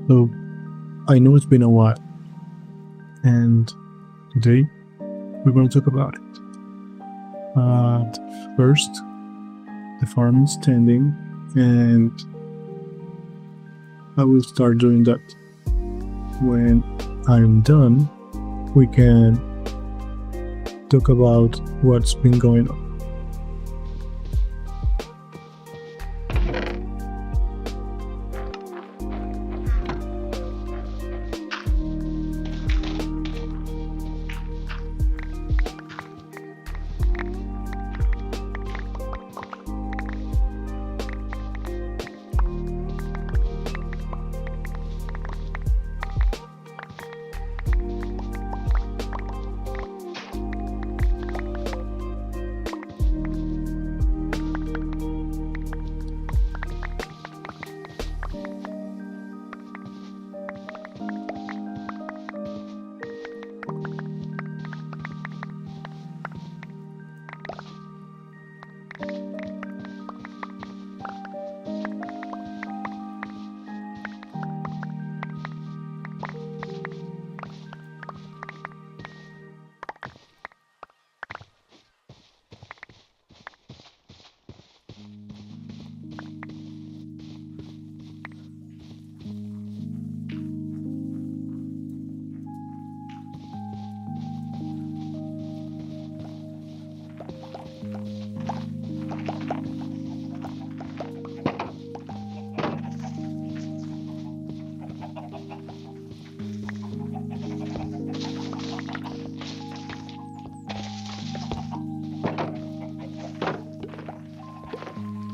So I know it's been a while, and today we're going to talk about it. But first, the farm is standing, and I will start doing that. When I'm done, we can talk about what's been going on.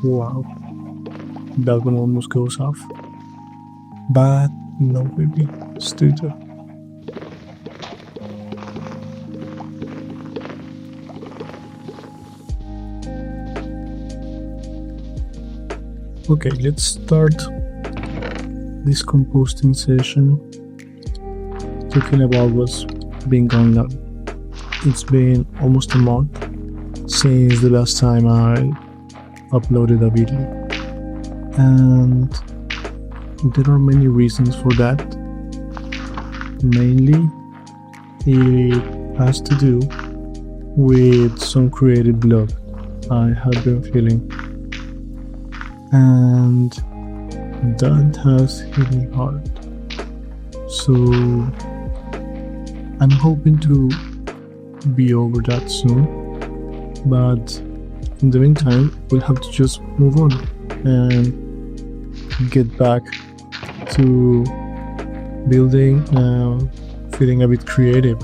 Wow, that one almost goes off. But no, baby, stay there. Okay, let's start this composting session talking about what's been going on. It's been almost a month since the last time I uploaded a video, and there are many reasons for that. Mainly it has to do with some creative block I have been feeling, and that has hit me hard. So I'm hoping to be over that soon, but in the meantime, we'll have to just move on and get back to building and feeling a bit creative.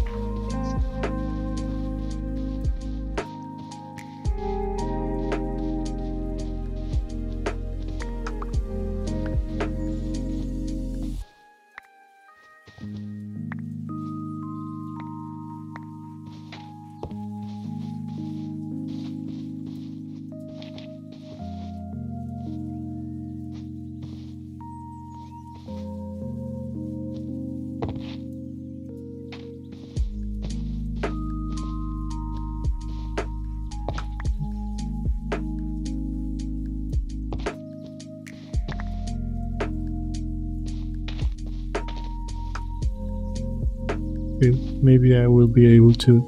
Maybe I will be able to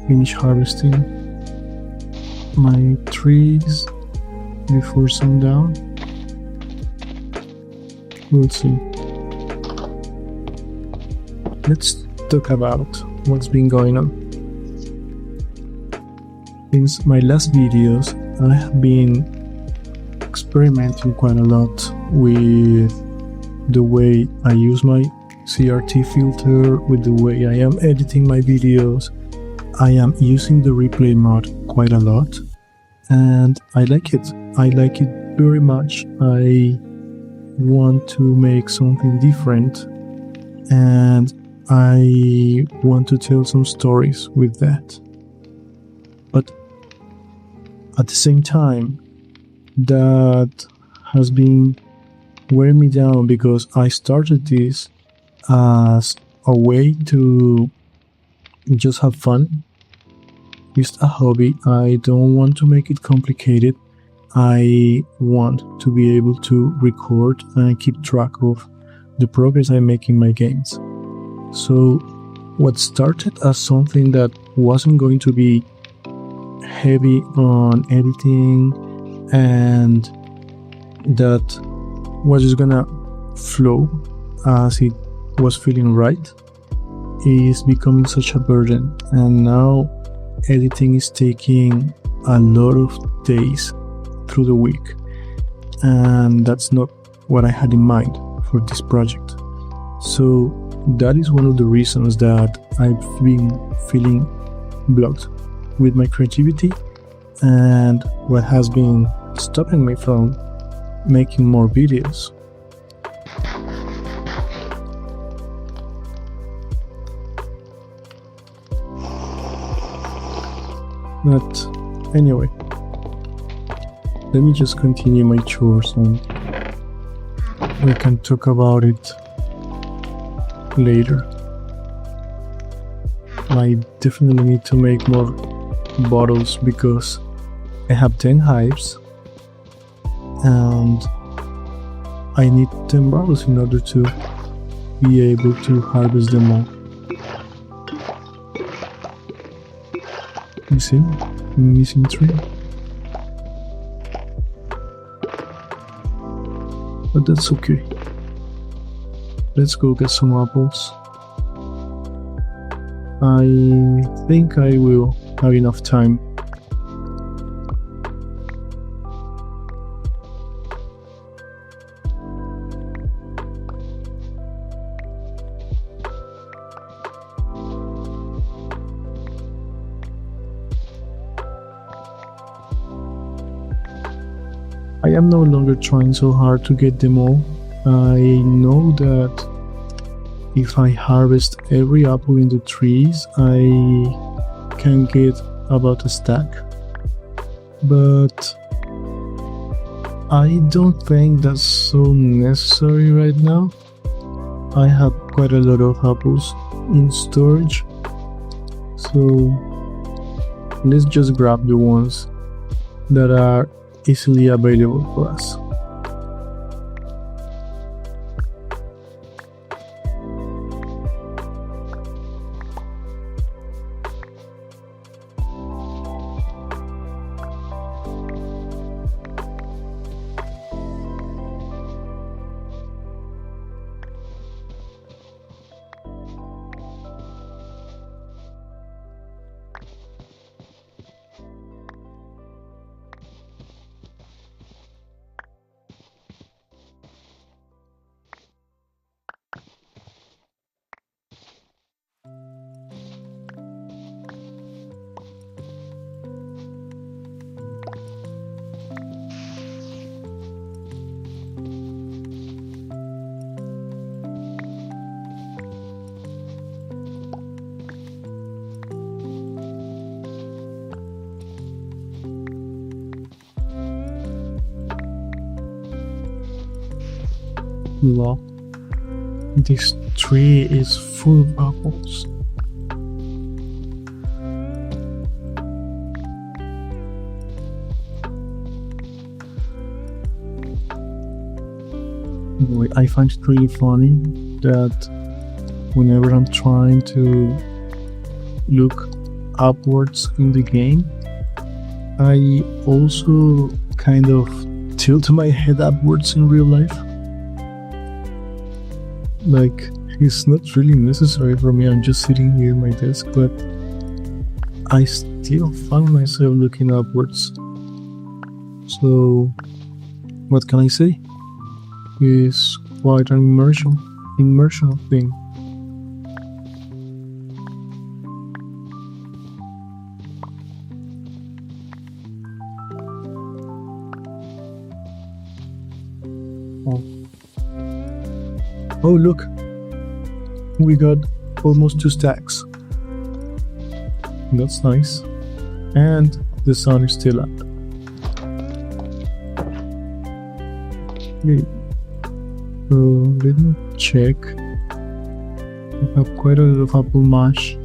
finish harvesting my trees before sundown. We'll see. Let's talk about what's been going on. Since my last videos, I have been experimenting quite a lot with the way I use my CRT filter, with the way I am editing my videos. I am using the replay mod quite a lot, and I like it. I like it very much. I want to make something different, and I want to tell some stories with that. But at the same time, that has been wearing me down, because I started this as a way to just have fun, just a hobby. I don't want to make it complicated. I want to be able to record and keep track of the progress I make in my games. So what started as something that wasn't going to be heavy on editing and that was just gonna flow as it was feeling right is becoming such a burden, and now editing is taking a lot of days through the week, and that's not what I had in mind for this project. So that is one of the reasons that I've been feeling blocked with my creativity, and what has been stopping me from making more videos. But anyway, let me just continue my chores and we can talk about it later. I definitely need to make more bottles because I have 10 hives and I need 10 bottles in order to be able to harvest them all. You see? Missing 3. But that's okay. Let's go get some apples. I think I will have enough time. I am no longer trying so hard to get them all. I know that if I harvest every apple in the trees, I can get about a stack. But I don't think that's so necessary right now. I have quite a lot of apples in storage, so let's just grab the ones that are easily available for us. Wow, this tree is full of apples. Anyway, I find it really funny that whenever I'm trying to look upwards in the game, I also kind of tilt my head upwards in real life. Like, it's not really necessary for me, I'm just sitting here at my desk, but I still find myself looking upwards. So, what can I say? It's quite an immersion thing. Oh look, we got almost 2 stacks. That's nice. And the sun is still up. Okay, so let me check. We have quite a lot of apple mash,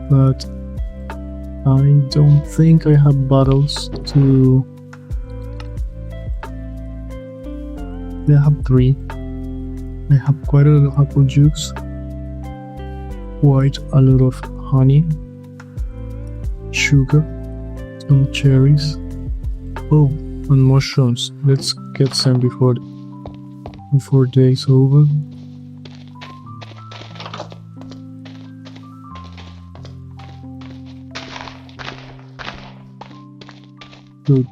but I don't think I have bottles to... I have 3. I have quite a lot of apple juice, quite a lot of honey, sugar, some cherries. Oh, and mushrooms. Let's get some before day's over. Good.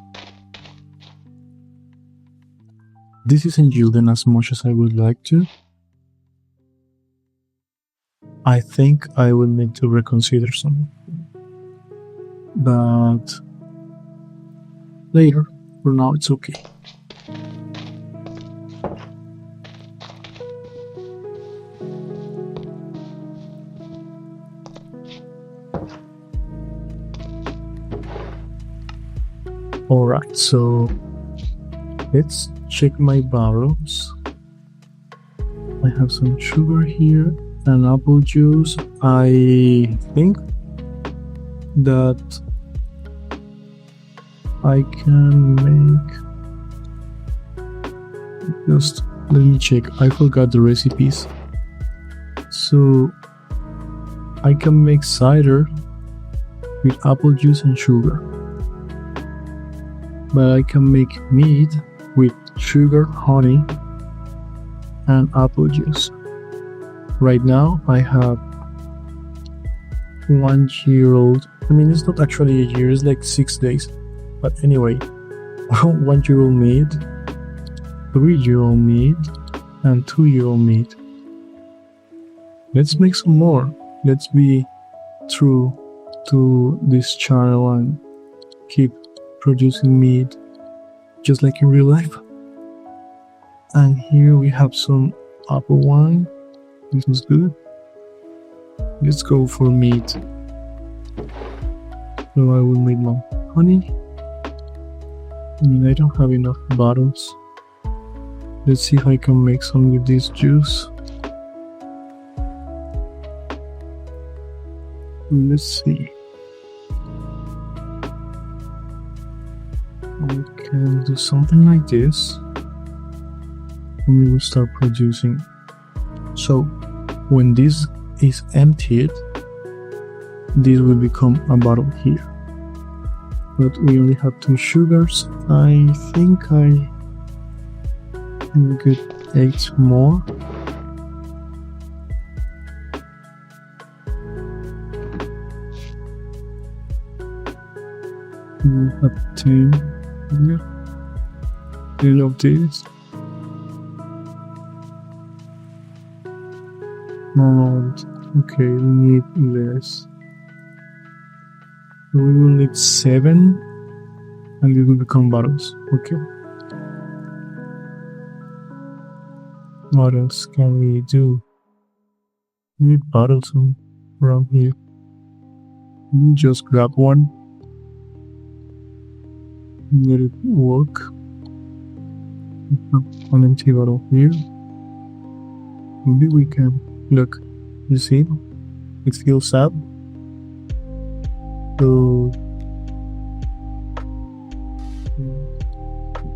This isn't yielding as much as I would like to. I think I will need to reconsider some. But later, for now it's okay. Alright, so let's check my barrels. I have some sugar here and apple juice. I think that I can make, just let me check, I forgot the recipes. So I can make cider with apple juice and sugar, but I can make mead with sugar, honey, and apple juice. Right now I have 1 year old, I mean it's not actually a year, it's like 6 days, but anyway, 1 year old mead, 3 year old mead, and 2 year old mead. Let's make some more. Let's be true to this channel and keep producing mead just like in real life. And here we have some apple wine. This is good. Let's go for mead. So I will make my honey. I mean, I don't have enough bottles. Let's see if I can make some with this juice. Let's see. We can do something like this, and we will start producing. So when this is emptied, this will become a bottle here. But we only have 2 sugars. I think I can get 8 more. We have 10 here. 10 of these. And okay, we need less. We will need 7, and it will become bottles. Okay. What else can we do? We need bottles around here. Let me just grab one. Let it work. We have an empty bottle here. Maybe we can look. You see, it fills up. So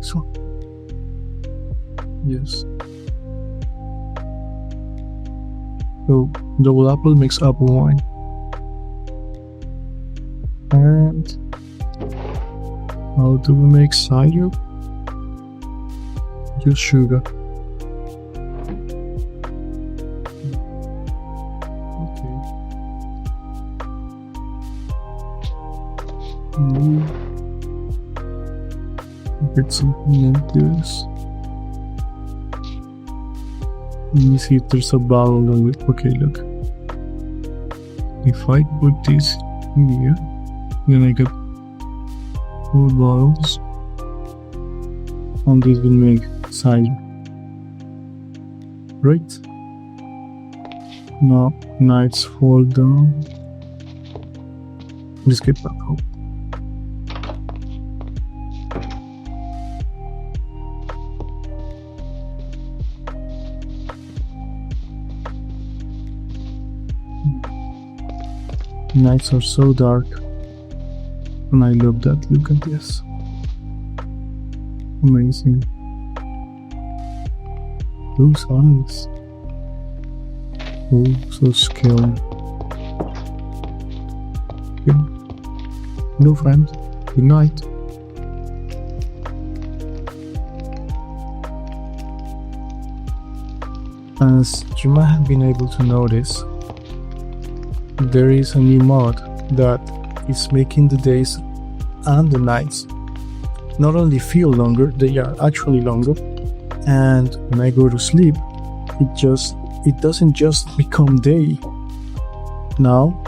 this one. Yes. So double apple makes apple wine. And how do we make cider? Just sugar. Okay. Get something like this. Let me see if there's a bottle of it. Okay, look. If I put this in here, then I get 4 bottles, and this will make cider. Right? Now nights fall down. Let's get back home. Nights are so dark, and I love that. Look at this. Amazing. Those eyes. Oh, so scary. No, friend. Good night. As you might have been able to notice, there is a new mod that is making the days and the nights not only feel longer, they are actually longer. And when I go to sleep, it doesn't just become day. Now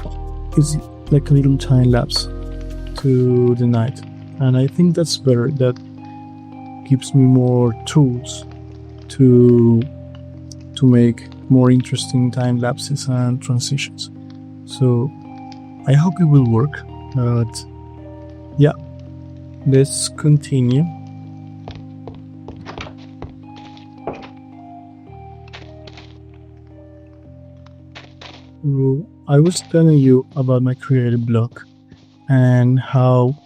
it's like a little time lapse to the night, and I think that's better. That gives me more tools to make more interesting time lapses and transitions. So I hope it will work. But yeah, let's continue. I was telling you about my creative block and how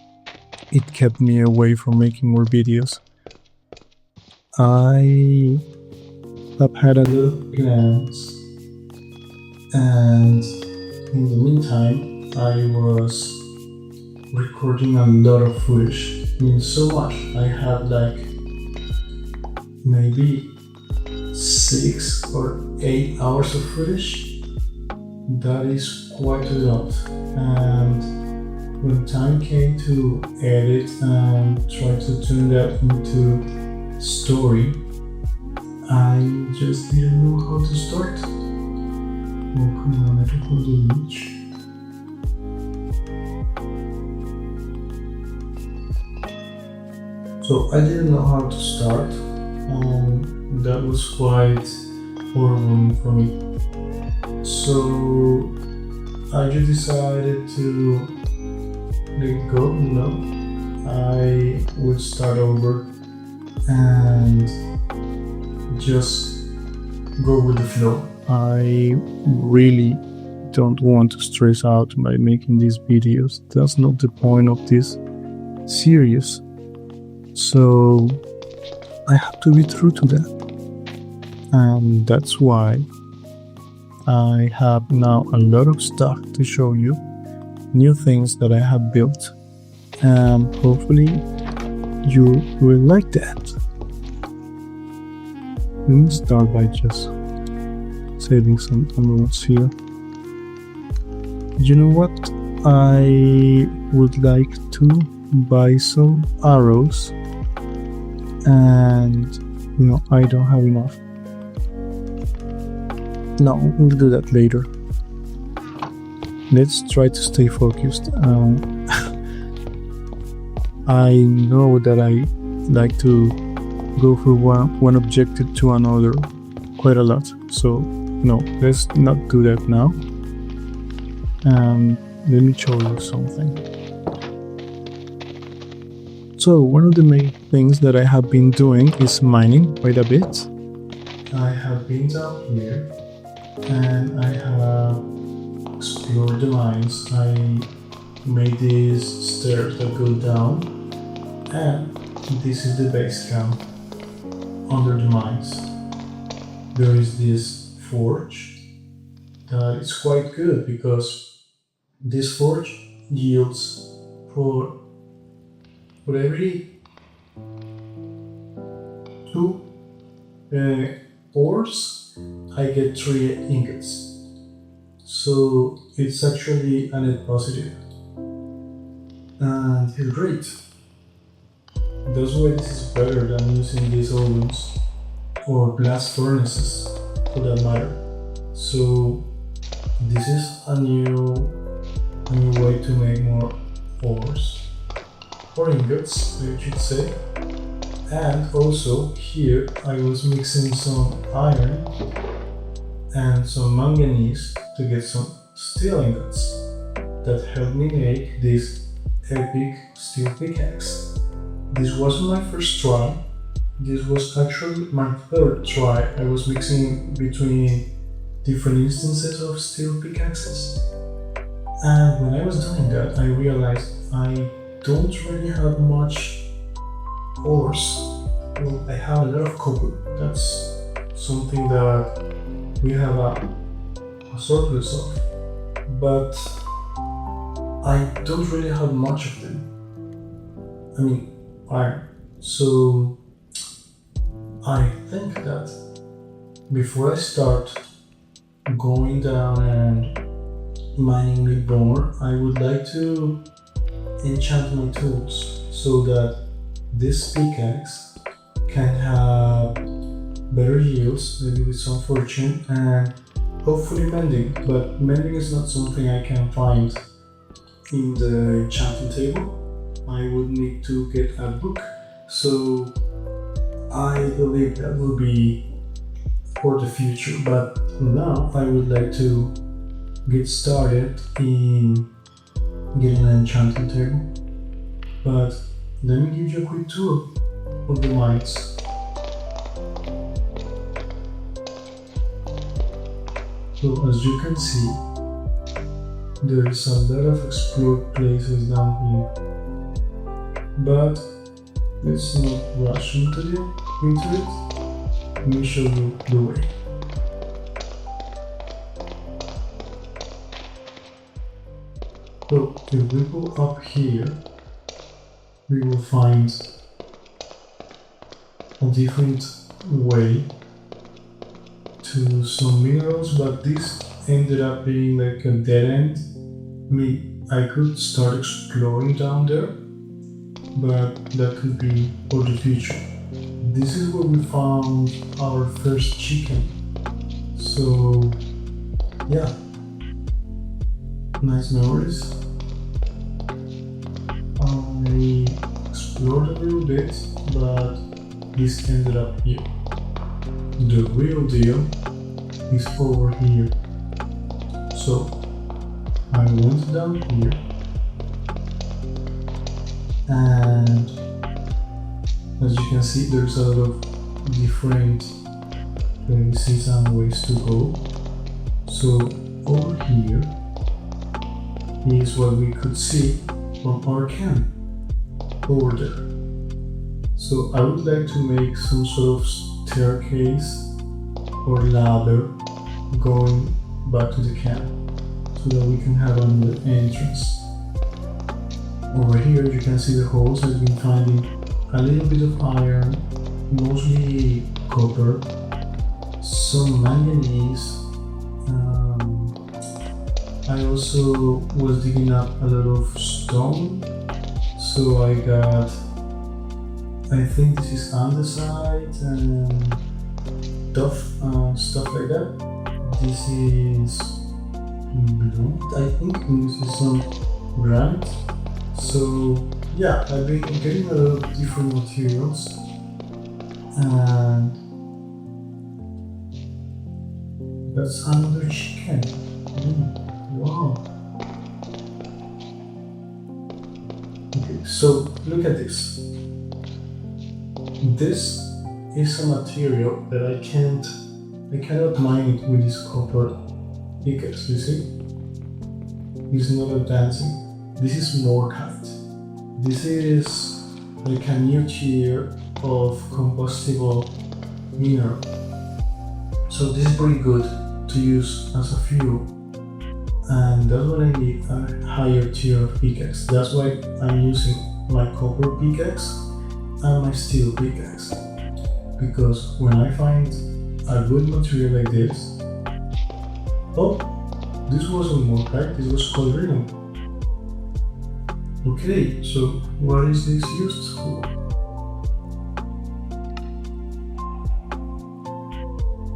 it kept me away from making more videos. I have had a lot of plans, and in the meantime, I was recording a lot of footage. I mean, so much. I had like maybe 6 or 8 hours of footage. That is quite a lot. And when time came to edit and try to turn that into story, I just didn't know how to start. Oh, come on, I don't want to reach. So I didn't know how to start, and that was quite overwhelming for me. So I just decided to let it go, I would start over and just go with the flow. I really don't want to stress out by making these videos. That's not the point of this series. So I have to be true to that. And that's why I have now a lot of stuff to show you, new things that I have built, and hopefully you will like that. Let me start by just saving some emeralds here. You know what? I would like to buy some arrows, and I don't have enough. No, we'll do that later. Let's try to stay focused. I know that I like to go from one objective to another quite a lot. So no, let's not do that now. Let me show you something. So one of the main things that I have been doing is mining quite a bit. I have been down here and I have explored the mines. I made these stairs that go down, and this is the base camp under the mines. There is this forge that is quite good because this forge yields for every 2 ores I get 3 ingots. So it's actually a net positive, and it's great. That's why this is better than using these ovens or blast furnaces for that matter. So this is a new way to make more ores, or ingots I should say. And also here I was mixing some iron and some manganese to get some steel ingots that helped me make this epic steel pickaxe. This wasn't my first try, this was actually my third try. I was mixing between different instances of steel pickaxes, and when I was doing that I realized I don't really have much ores. Well, I have a lot of copper. That's something that we have a a surplus of, but I don't really have much of them. I mean, iron. So I think that before I start going down and mining me more, I would like to enchant my tools so that this pickaxe can have better yields, maybe with some fortune, and hopefully mending. But mending is not something I can find in the enchanting table. I would need to get a book, so I believe that will be for the future. But now I would like to get started in getting an enchanting table. But let me give you a quick tour of the mines. So as you can see, there is a lot of explored places down here. But let's not rush into it. Let me show you the way. So if we go up here, we will find a different way to some minerals, but this ended up being like a dead end. I mean, I could start exploring down there, but that could be for the future. This is where we found our first chicken. So yeah, nice memories. I explored a little bit, but this ended up here. The real deal is over here. So I went down here, and as you can see, there's a lot of different places and ways to go. So over here is what we could see from our camp over there. So I would like to make some sort of staircase or ladder going back to the camp so that we can have another entrance. Over here you can see the holes. I've been finding a little bit of iron, mostly copper, some manganese. I also was digging up a lot of stone, so I got, I think this is andesite and stuff like that. This is blunt, I think, and this is some granite. So yeah, I've been getting a lot of different materials, and that's another chicken. Wow. Okay, so look at this. This is a material that I cannot mine it with this copper pickaxe, you see? It's not advancing. This is morkite. This is like a new tier of combustible mineral. So this is pretty good to use as a fuel. And that's what I need, a higher tier of pickaxe. That's why I'm using my copper pickaxe and my steel pickaxe. Because when I find a good material like this, oh, this wasn't morkite, this was colorino. Okay, so what is this used for?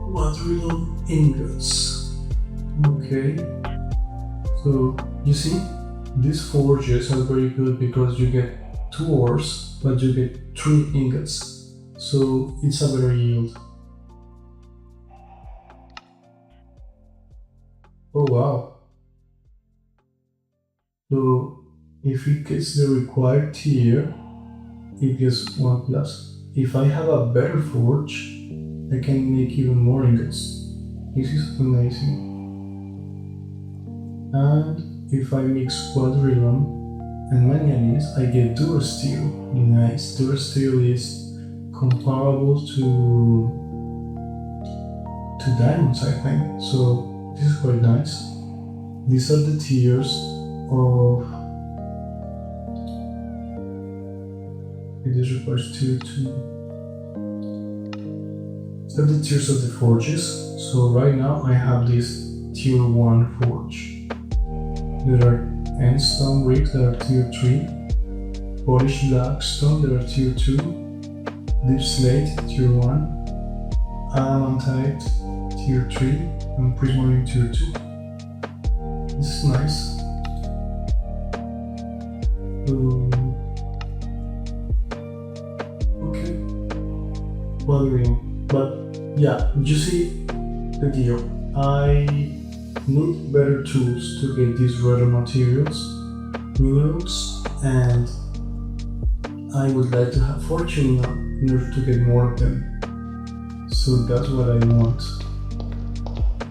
Modlist ingots. Okay. So you see, these forges are very good because you get 2 ores, but you get 3 ingots. So it's a better yield. Oh wow. So if it gets the required tier, it gets 1 plus. If I have a better forge, I can make even more ingots. This is amazing. And if I mix quadrillium and manganese, I get durasteel. Nice. Durasteel is comparable to diamonds, I think. So This is quite nice. These are the tiers of. It requires tier 2. These are the tiers of the forges. So right now I have this tier 1 forge. There are end stone bricks that are tier 3, polished black stone that are tier 2, deep slate tier 1, adamantite tier 3, and prismarine tier 2. This is nice. Okay. But yeah, you see the deal. I need better tools to get these rare materials, minerals, and I would like to have fortune in order to get more of them. So that's what I want.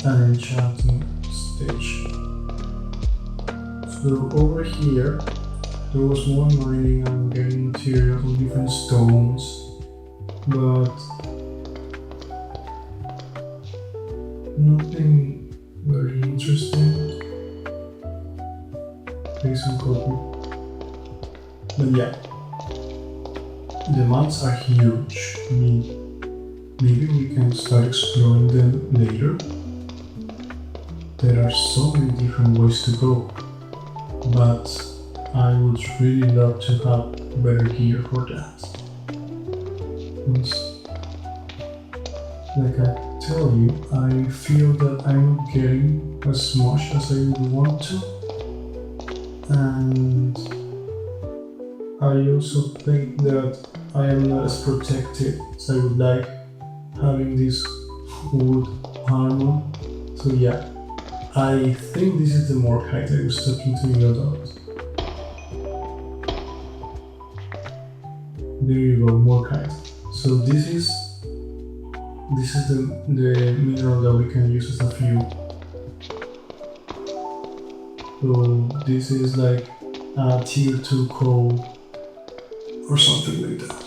An enchanting stage. So over here, there was more mining and getting materials from different stones, but nothing very interesting. Maybe some copper. But yeah, the mines are huge. Maybe we can start exploring them later. There are so many different ways to go, but I would really love to have better gear for that. Like I tell you, I feel that I'm not getting as much as I would want to, and I also think that I am not as protected as I would like having this wood armor. So yeah, I think this is the Morkite I was talking to you about. There you go, Morkite. So this is the mineral that we can use as a fuel. So this is like a tier 2 coal or something like that.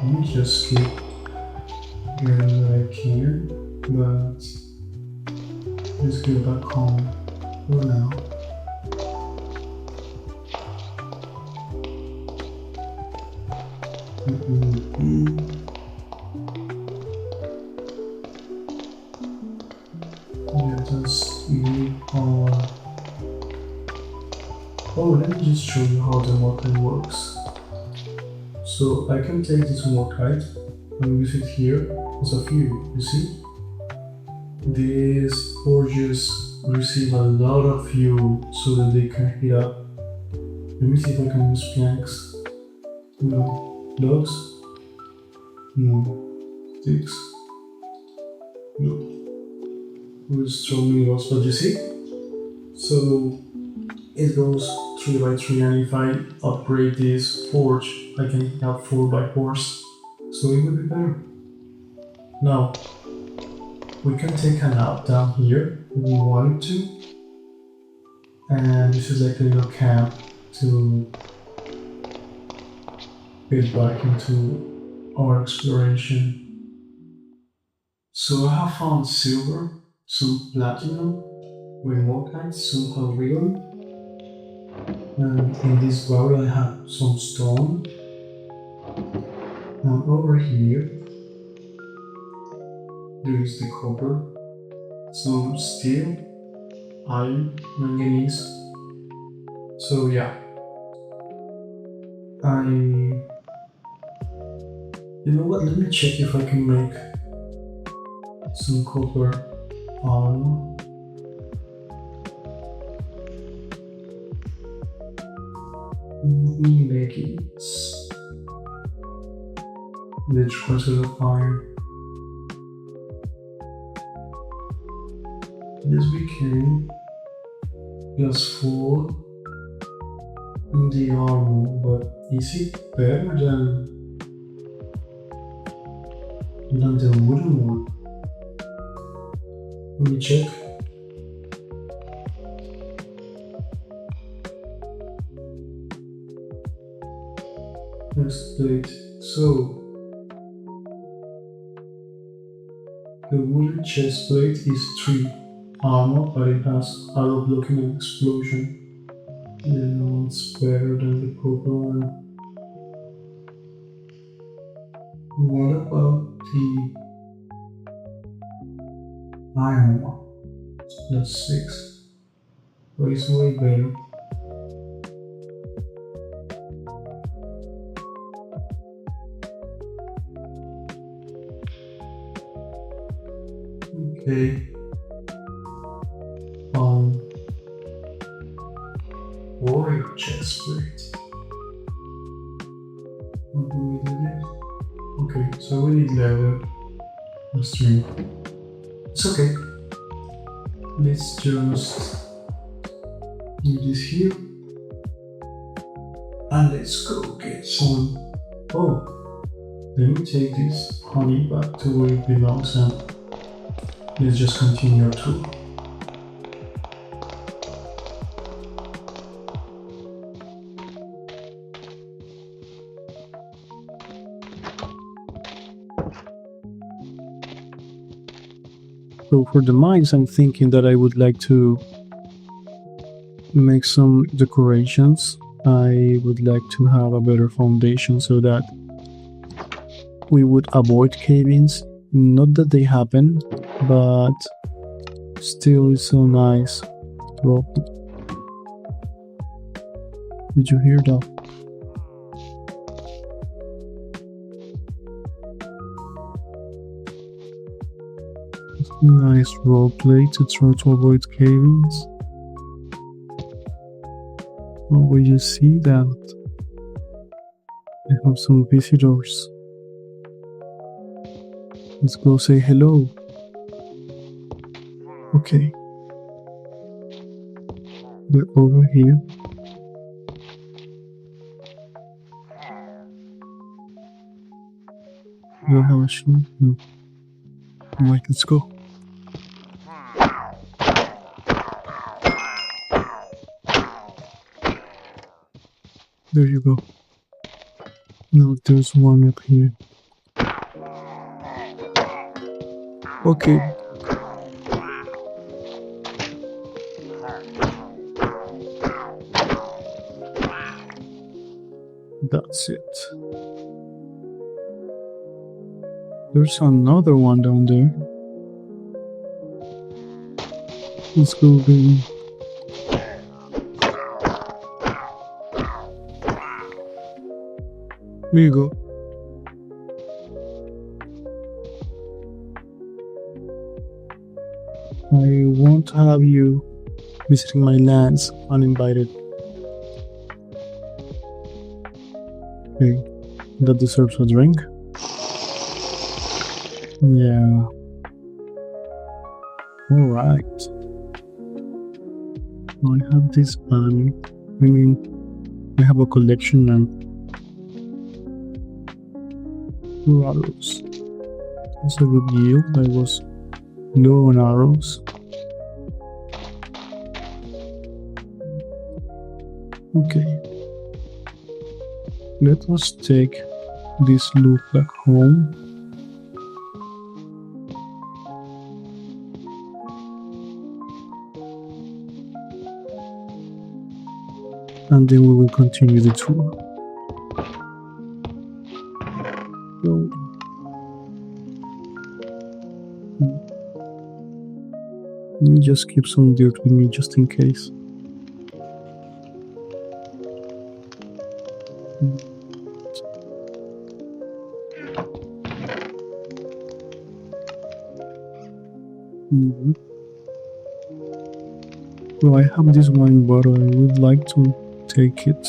Let me just keep getting what I can, but let's get back home for now. Let us leave our... Oh, let me just show you how the Morkite works. So I can take this Morkite and use it here as a fuel, you see? These forges receive a lot of fuel so that they can heat up. Let me see if I can use planks. No. Logs? No. Sticks? No. We'll just throw minerals, but you see? So it goes 3x3, and if I upgrade this forge, I can have 4x4s, so it will be better. Now, we can take a nap down here if we wanted to, and this is like a little camp to get back into our exploration. So I have found silver, some platinum, with Morkite, some Halrion, and in this barrel I have some stone, and over here there is the copper, some steel, iron, manganese. So yeah, you know what, let me check if I can make some copper armor. Let me make it. Which requires a lot of iron. Yes, we can. +4 in the armor, but is it better than the wooden one? Let me check. Next plate. So, the wooden chest plate is 3 armor, but it has arrow blocking and explosion. It's better than the purple one. What about the iron one? That's 6. So it's way better. Okay. Warrior chest plate. What do we do next? Okay, so we need leather and string. It's okay. Let's just leave this here. And let's go get some. Oh, let me take this honey back to where it belongs and let's just continue our tour. So for the mines, I'm thinking that I would like to make some decorations. I would like to have a better foundation so that we would avoid cave-ins. Not that they happen, but still it's so nice. Rock. Did you hear that? Nice roleplay to try to avoid cave-ins. Oh, will you see that? I have some visitors. Let's go say hello. Okay. They're over here. Do I have a shoe? No. Alright, let's go. There you go. Now there's one up here. Okay. That's it. There's another one down there. Let's go, baby. Here you go. I won't have you visiting my lands uninvited. Okay, that deserves a drink. Yeah. Alright. I have this bunny. I have a collection and 2 arrows. That's a good yield. I was low on arrows. Okay. Let us take this loot back home. And then we will continue the tour. So, let me just keep some dirt with me just in case. Well, I have this wine bottle. I would like to take it.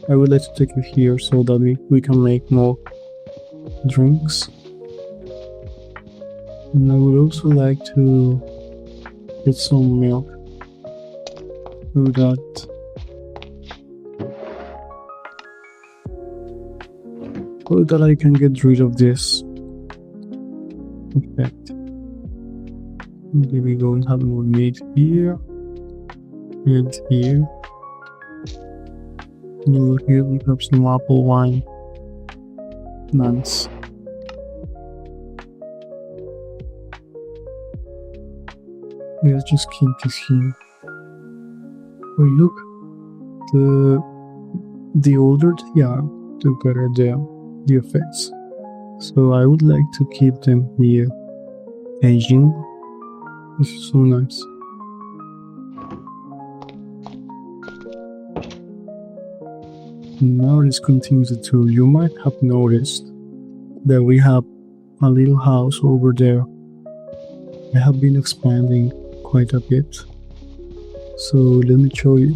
I would like to take it here so that we can make more drinks. And I would also like to get some milk. Do that. so that I can get rid of this effect. Maybe we go and have more mead here and here. And over here we have some apple wine. Nice. Let's just keep this here. Oh look, the older they are, the better the effects. So I would like to keep them here aging. This is so nice. Now let's continue the tour. You might have noticed that we have a little house over there. I have been expanding quite a bit. So let me show you.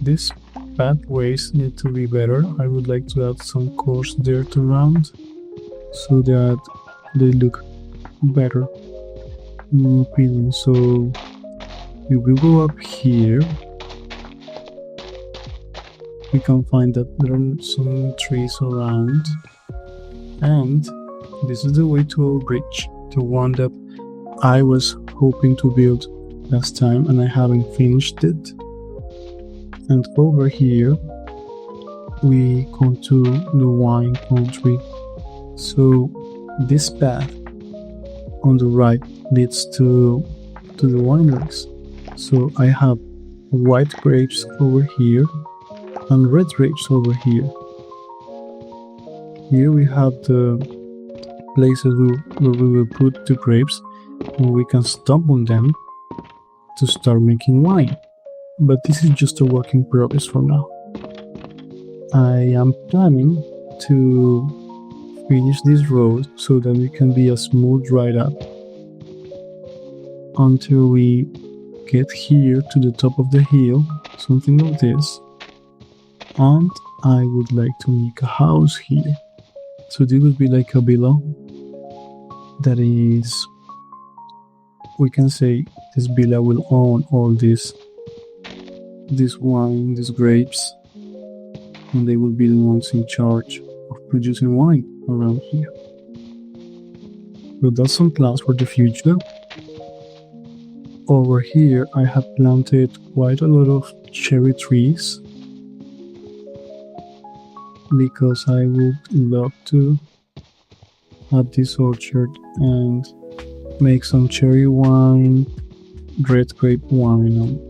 These pathways need to be better. I would like to add some coarse dirt around so that they look better in my opinion. So if we go up here, we can find that there are some trees around, and this is the way to our bridge, the one that I was hoping to build last time and I haven't finished it. And over here we come to the wine country. So this path on the right leads to the wineries. So I have white grapes over here and red grapes over here. Here we have the places where we will put the grapes and we can stomp on them to start making wine. But this is just a work in progress for now. I am planning to finish this road so that it can be a smooth ride up until we get here to the top of the hill, something like this. And I would like to make a house here. So this would be like a villa that is, we can say this villa will own all this wine, these grapes, and they will be the ones in charge of producing wine around here. So that's some plans for the future. Over here I have planted quite a lot of cherry trees because I would love to have this orchard and make some cherry wine, red grape wine, and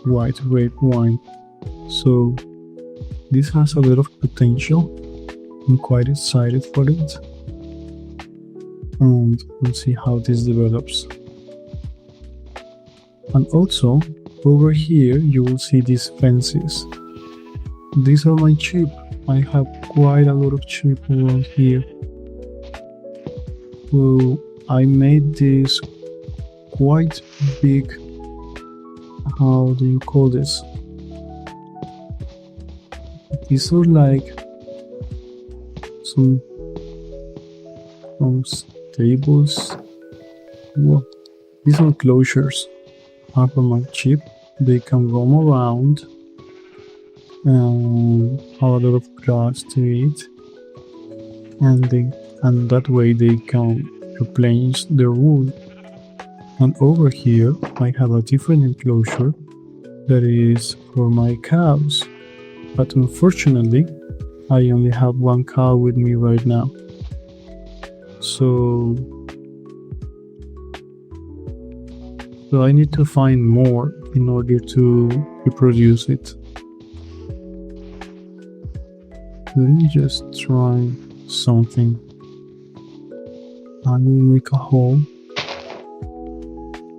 white grape wine. So this has a lot of potential. I'm quite excited for it, and we'll see how this develops. And also over here you will see these fences. These are my sheep. I have quite a lot of sheep around here. So I made this quite big, how do you call this? These are like some stables. Well, these are enclosures are for my sheep. They can roam around and have a lot of grass to eat, and that way they can replenish their wood. And over here I have a different enclosure that is for my cows, but unfortunately I only have one cow with me right now. So I need to find more in order to reproduce it. Let me just try something. I will make a hole,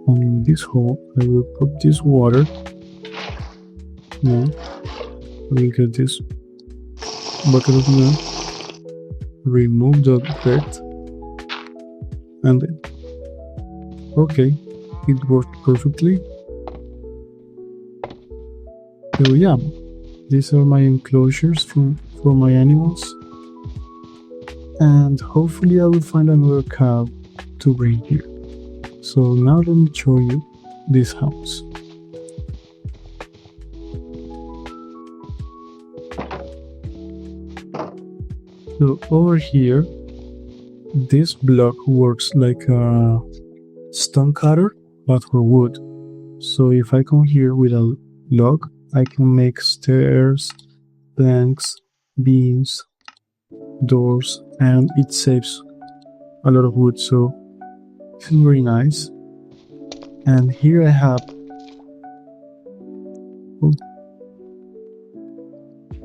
and in this hole I will put this water. Now I will get this bucket of milk, remove the dirt, and then okay, it worked perfectly. So yeah, these are my enclosures for my animals, and hopefully I will find another cow to bring here. So now let me show you this house. So over here, this block works like a stone cutter, but for wood. So if I come here with a log, I can make stairs, planks, beams, doors, and it saves a lot of wood, so it's very nice. And here I have,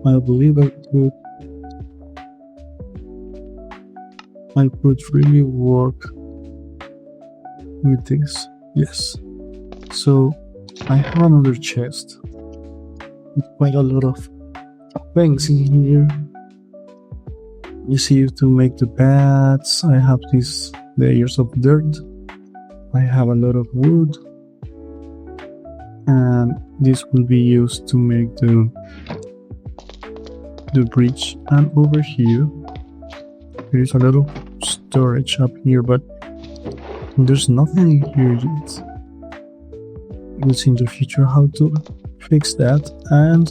I believe I could really work with this. Yes. So I have another chest with quite a lot of things in here. You see, to make the paths, I have these layers of dirt. I have a lot of wood, and this will be used to make the bridge. And over here, there is a lot of storage up here, but there's nothing here yet. We'll see in the future how to fix that. And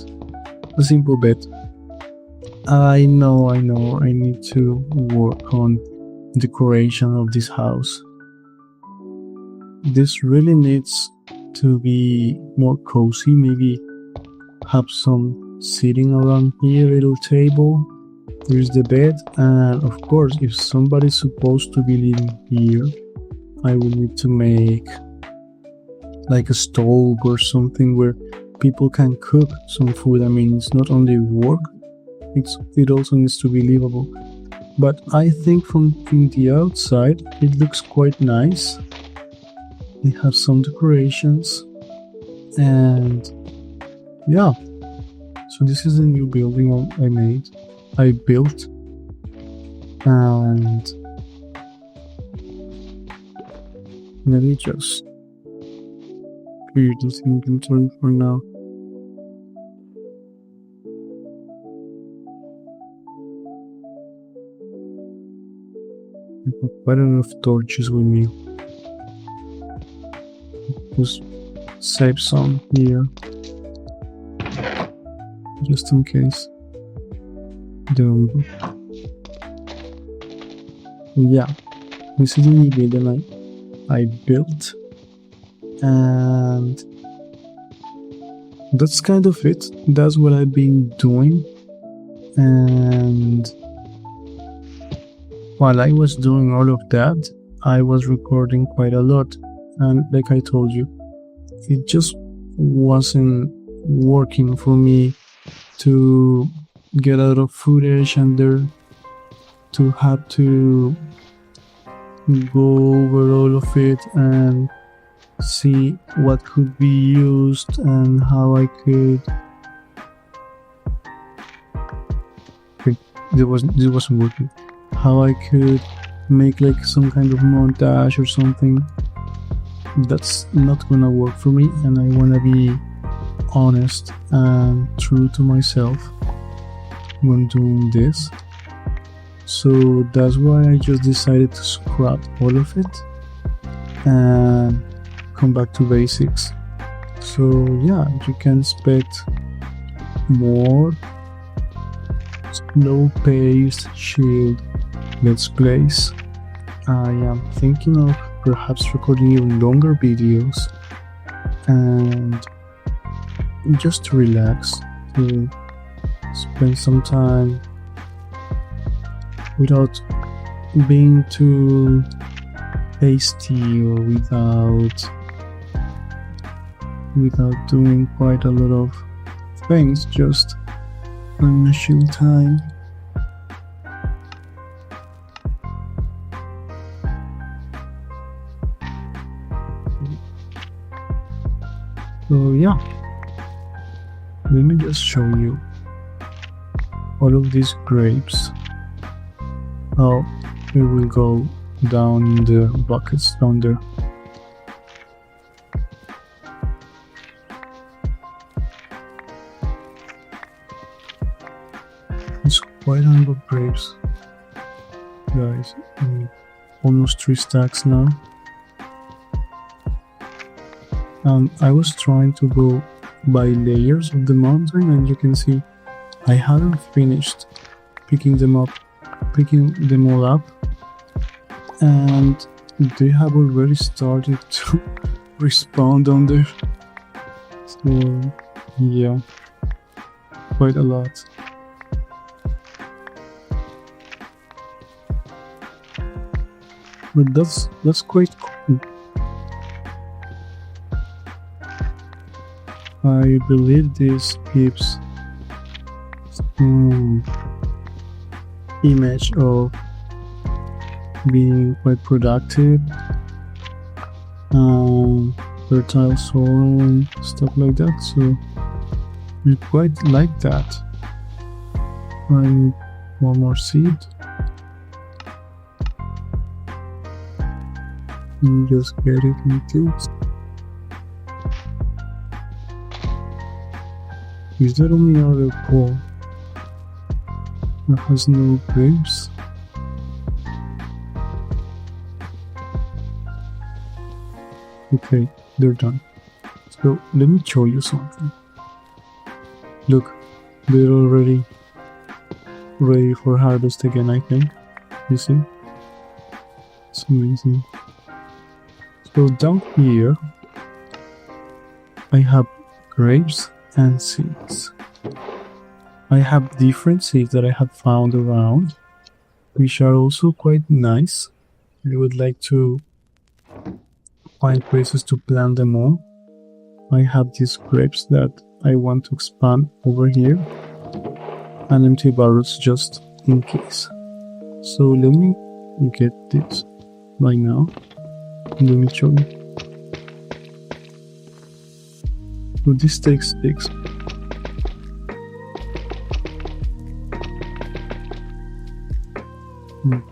a simple bed. I know, I need to work on decoration of this house. This really needs to be more cozy, maybe have some sitting around here, little table. Here's the bed, and of course, if somebody's supposed to be living here, I will need to make like a stove or something where people can cook some food. I mean, it's not only work, it also needs to be livable. But I think from the outside, it looks quite nice. They have some decorations, and yeah. So this is the new building I built, and let me just clear this inventory for now. I have quite enough torches with me. Just save some here, just in case. There we go. Yeah, this is the building I built, and that's kind of it. That's what I've been doing. And while I was doing all of that, I was recording quite a lot. And like I told you, it just wasn't working for me to get a lot of footage, and there to have to go over all of it and see what could be used and how I could. This wasn't working. How I could make like some kind of montage or something. That's not gonna work for me, and I wanna be honest and true to myself when doing this. So that's why I just decided to scrap all of it and come back to basics. So yeah, you can expect more slow-paced, chilled let's plays. I am thinking of perhaps recording even longer videos and just to relax, to spend some time without being too hasty or without doing quite a lot of things, just in a chill time. So yeah, let me just show you all of these grapes, how it will go down in the buckets down there. It's quite a number of grapes, guys. Almost 3 stacks now. I was trying to go by layers of the mountain, and you can see I haven't finished picking them up picking them all up, and they have already started to respond on there. So yeah, quite a lot. But that's quite cool. I believe this gives some image of being quite productive, fertile soil and stuff like that. So we quite like that. I need one more seed. And just get it into. Is there any other pole that has no grapes? Okay, they're done. So let me show you something. Look, they're already ready for harvest again, I think. You see? It's amazing. So down here, I have grapes and seeds. I have different seeds that I have found around, which are also quite nice. I would like to find places to plant them all. I have these grapes that I want to expand over here, and empty barrels just in case. So let me get this right now. Let me show you. So this takes sticks.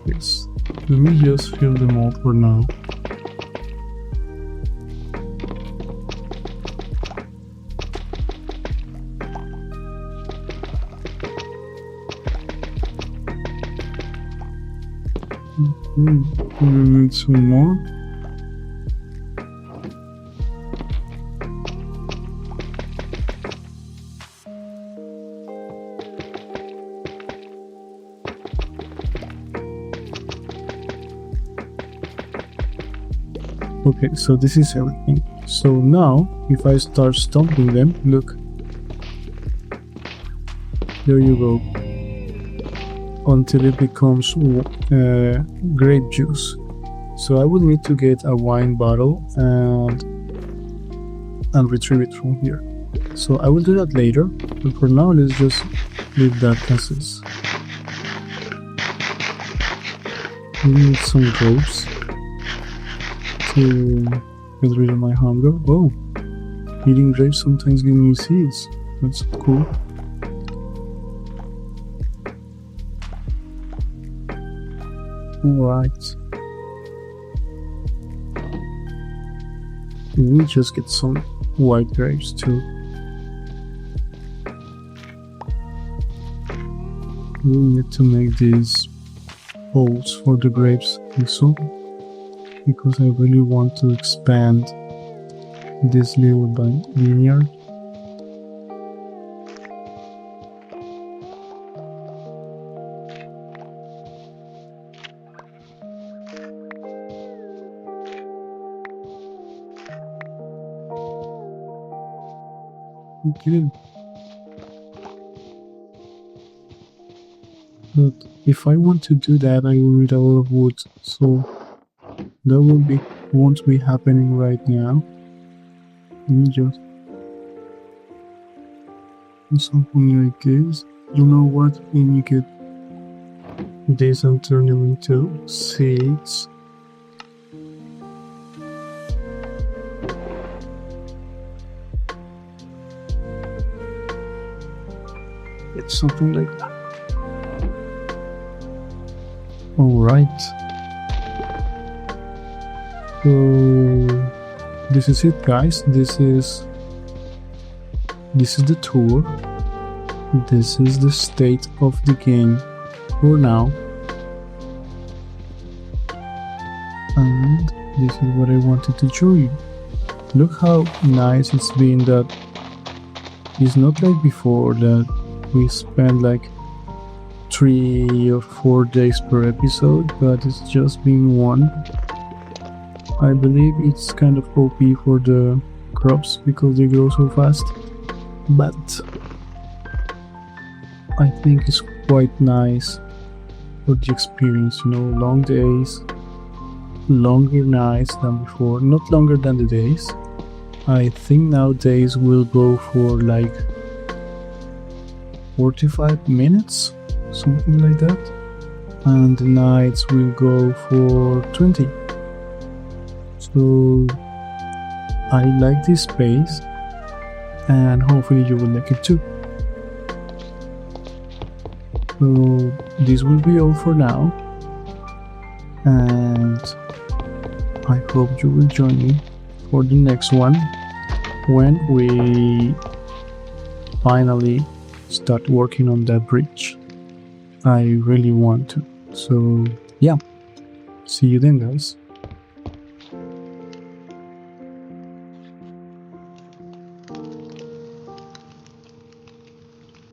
Yes. Let me just fill them all for now. We need some more. Okay, so this is everything. So now, if I start stomping them, look. There you go. Until it becomes grape juice. So I will need to get a wine bottle and retrieve it from here. So I will do that later, but for now let's just leave that as is. We need some grapes to get rid of my hunger. Oh, eating grapes sometimes gives me seeds. That's cool. Alright. We just get some white grapes too. We need to make these holes for the grapes also, because I really want to expand this little vineyard. Okay. But if I want to do that, I will need a lot of wood, so that won't be happening right now. Let me just do something like this. You know what? When you get this and turn them into seeds. It's something like that. Alright. So this is it, guys. This is the tour. This is the state of the game for now. And this is what I wanted to show you. Look how nice it's been. That it's not like before that we spent like 3 or 4 days per episode, but it's just been one. I believe it's kind of OP for the crops because they grow so fast, but I think it's quite nice for the experience, long days, longer nights than before, not longer than the days. I think nowadays will go for like 45 minutes, something like that, and the nights will go for 20. So I like this space, and hopefully you will like it too. So this will be all for now, and I hope you will join me for the next one when we finally start working on that bridge. I really want to. So yeah, see you then, guys.